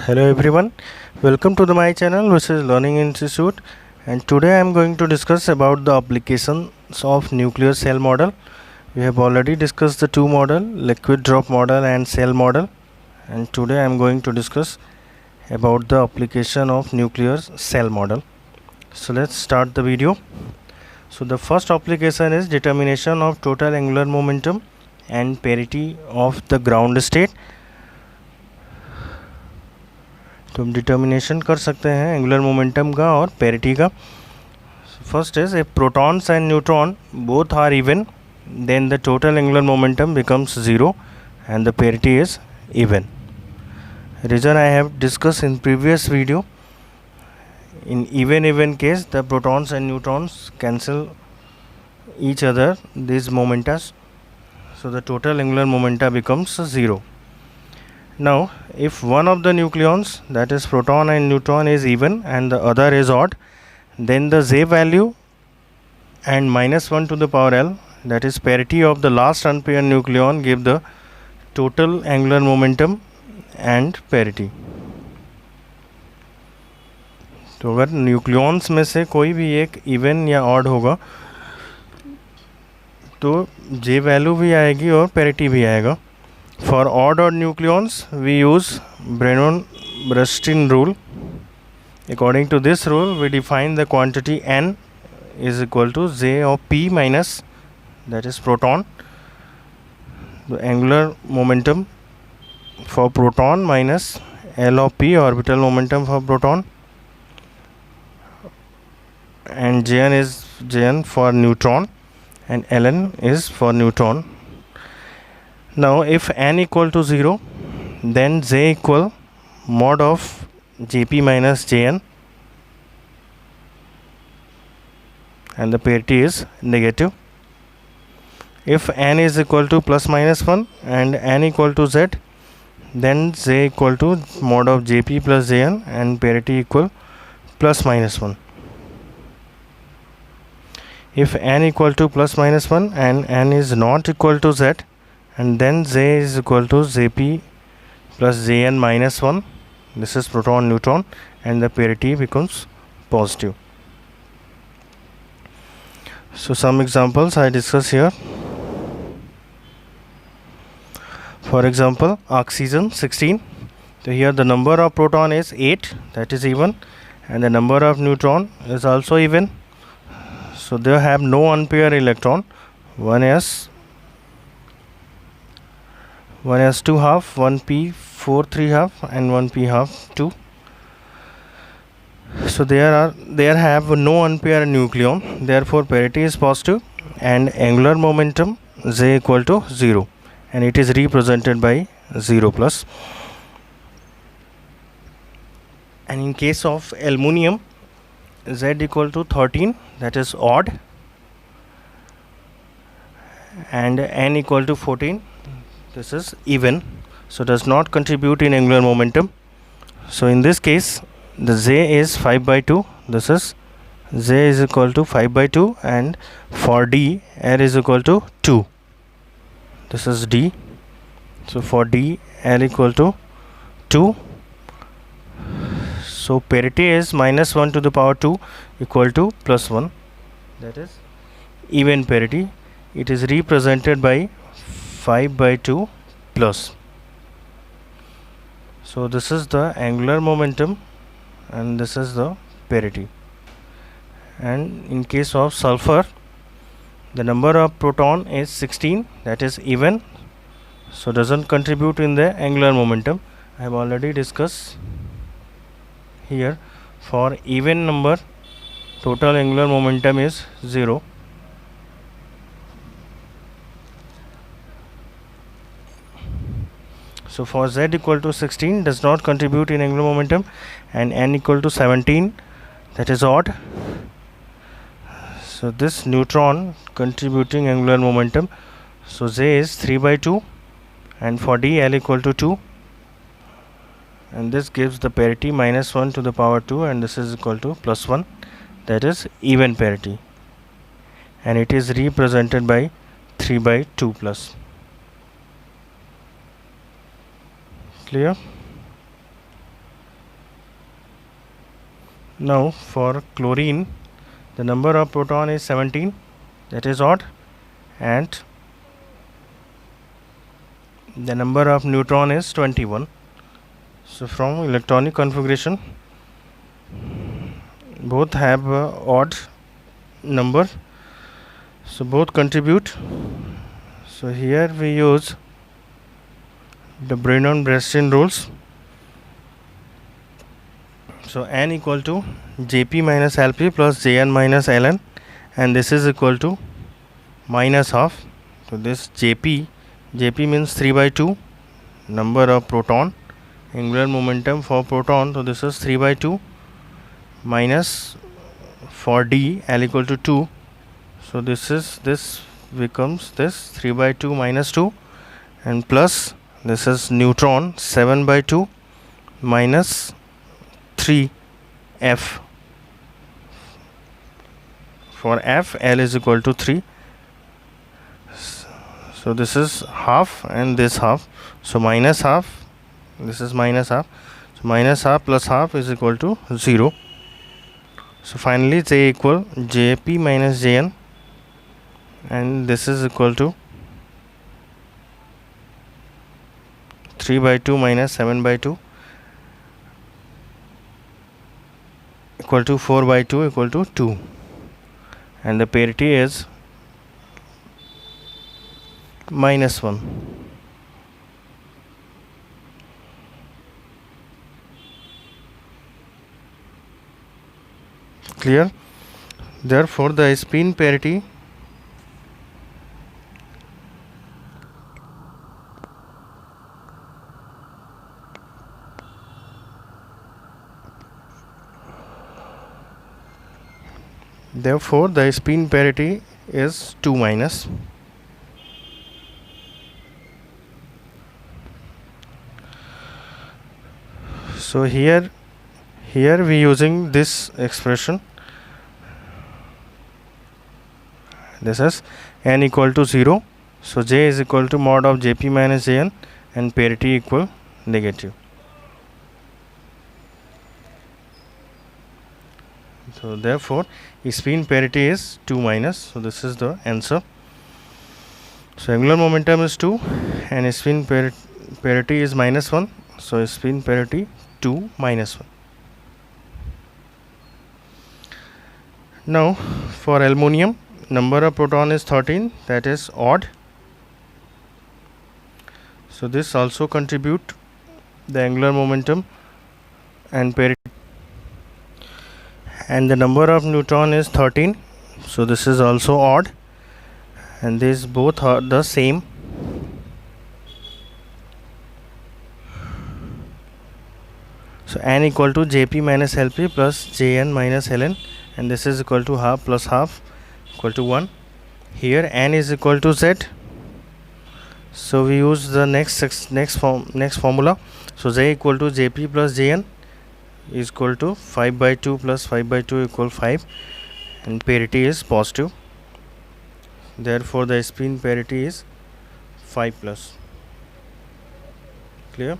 Hello everyone, welcome to my channel which is Learning Institute, and today I am going to discuss about the applications of nuclear cell model. We have already discussed the two model, liquid drop model and cell model, and today I am going to discuss about the application of nuclear cell model. So let's start the video. So the first application is determination of total angular momentum and parity of the ground state. तो हम determination कर सकते हैं angular momentum का और parity का. First is if protons and neutron both are even then the total angular momentum becomes zero and the parity is even. Reason I have discuss in previous video. in even case the protons and neutrons cancel each other these momenta, so the total angular momenta becomes zero. Now if one of the nucleons, that is proton and neutron, is even and the other is odd, then the Z value and -1 to the power L, that is parity of the last unpaired nucleon, give the total angular momentum and parity. तो अगर nucleons में से कोई भी एक even या odd होगा तो जे वैल्यू भी आएगी और पैरिटी भी आएगा. फॉर ऑड और nucleons we use Brennan Ruskin rule. According to this rule we define the quantity n is equal to J of p minus, that is proton, the angular momentum for proton minus l of p, orbital momentum for proton, and Jn is Jn for neutron and Ln is for neutron. Now if n equal to 0, then J equal mod of Jp minus Jn and the parity is negative. If n is equal to plus minus 1 and n equal to Z, then J equal to mod of Jp plus Jn and parity equal plus minus 1. If n equal to plus minus 1 and n is not equal to Z, and then J is equal to Jp plus Jn minus 1, this is proton neutron, and the parity becomes positive. So some examples I discuss here. For example, oxygen 16. So here the number of proton is 8, that is even, and the number of neutron is also even. So they have no unpaired electron. One s 2 half, one p 4 3 half, and one p half 2. So there have no unpaired nucleon. Therefore parity is positive and angular momentum J equal to 0, and it is represented by 0 plus. And in case of aluminum, Z equal to 13, that is odd, and n equal to 14, this is even, so does not contribute in angular momentum. So in this case the J is 5 by 2, this is J is equal to 5 by 2, and for D L is equal to 2, this is D. So for D L equal to 2, so parity is -1 to the power 2 equal to +1, that is even parity. It is represented by 5 by 2 plus. So this is the angular momentum and this is the parity. And in case of sulfur, the number of proton is 16, that is even, so doesn't contribute in the angular momentum. I have already discussed here. For even number, total angular momentum is 0. So for Z equal to 16 does not contribute in angular momentum, and n equal to 17, that is odd. So this neutron contributing angular momentum, so J is 3 by 2, and for D L equal to 2, and this gives the parity -1 to the power 2, and this is equal to +1, that is even parity, and it is represented by 3 by 2 plus. Clear? Now for chlorine, the number of proton is 17, that is odd, and the number of neutron is 21. So from electronic configuration, both have odd number, so both contribute. So here we use the Brennan-Bresson rules. So n equal to Jp minus Lp plus Jn minus Ln, and this is equal to minus half. So this Jp means 3 by 2 number of proton, angular momentum for proton, so this is 3 by 2 minus for d L equal to 2, so this becomes this 3 by 2 minus 2, and plus this is neutron 7 by 2 minus 3 F. For F, L is equal to 3. So this is half and this half. So minus half, this is minus half. So minus half plus half is equal to 0. So finally J equal Jp minus Jn, and this is equal to 3 by 2 minus 7 by 2 equal to 4 by 2 equal to 2, and the parity is minus 1. Clear? Therefore the spin parity is 2 minus. So here we using this expression. This is n equal to 0. So J is equal to mod of Jp minus Jn, and parity equal negative. So therefore spin parity is 2 minus. So this is the answer. So angular momentum is 2 and spin parity is minus 1. So spin parity 2 minus 1. Now for aluminum, number of proton is 13, that is odd. So this also contribute the angular momentum and parity, and the number of neutron is 13, so this is also odd, and these both are the same. So n equal to Jp minus Lp plus Jn minus Ln, and this is equal to half plus half equal to 1. Here n is equal to Z, so we use the next formula. So J equal to Jp plus Jn is equal to 5 by 2 plus 5 by 2 equal 5, and parity is positive. Therefore the spin parity is 5 plus. Clear?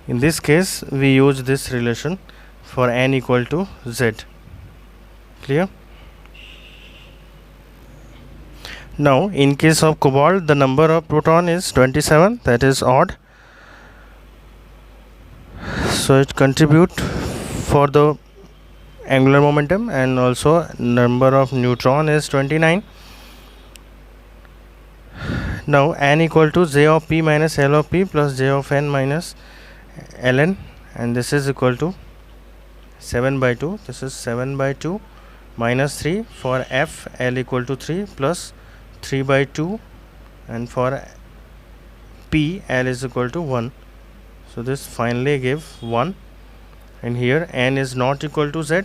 In this case we use this relation for n equal to Z. Clear? Now in case of cobalt, the number of proton is 27, that is odd. So it contribute for the angular momentum, and also number of neutron is 29. Now n equal to J of P minus L of P plus J of N minus Ln, and this is equal to 7 by 2. This is 7 by 2 minus 3 for F, L equal to 3 plus 3 by 2, and for P, L is equal to 1. So this finally give 1, and here n is not equal to Z,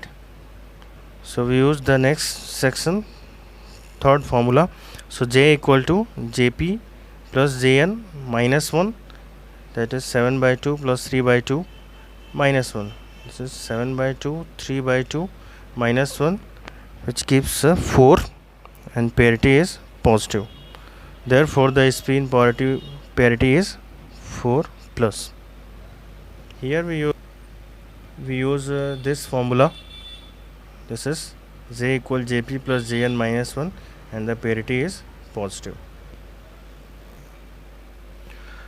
so we use the next section, third formula. So J equal to Jp plus Jn minus 1, that is 7 by 2 plus 3 by 2 minus 1. This is 7 by 2, 3 by 2 minus 1, which gives 4, and parity is positive. Therefore the spin parity is 4 plus. Here we use we use this formula. This is J equal Jp plus Jn minus 1 and the parity is positive.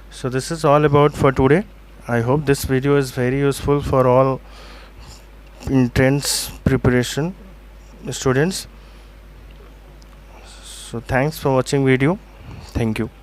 So this is all about for today. I hope this video is very useful for all entrance preparation students. So thanks for watching video. Thank you.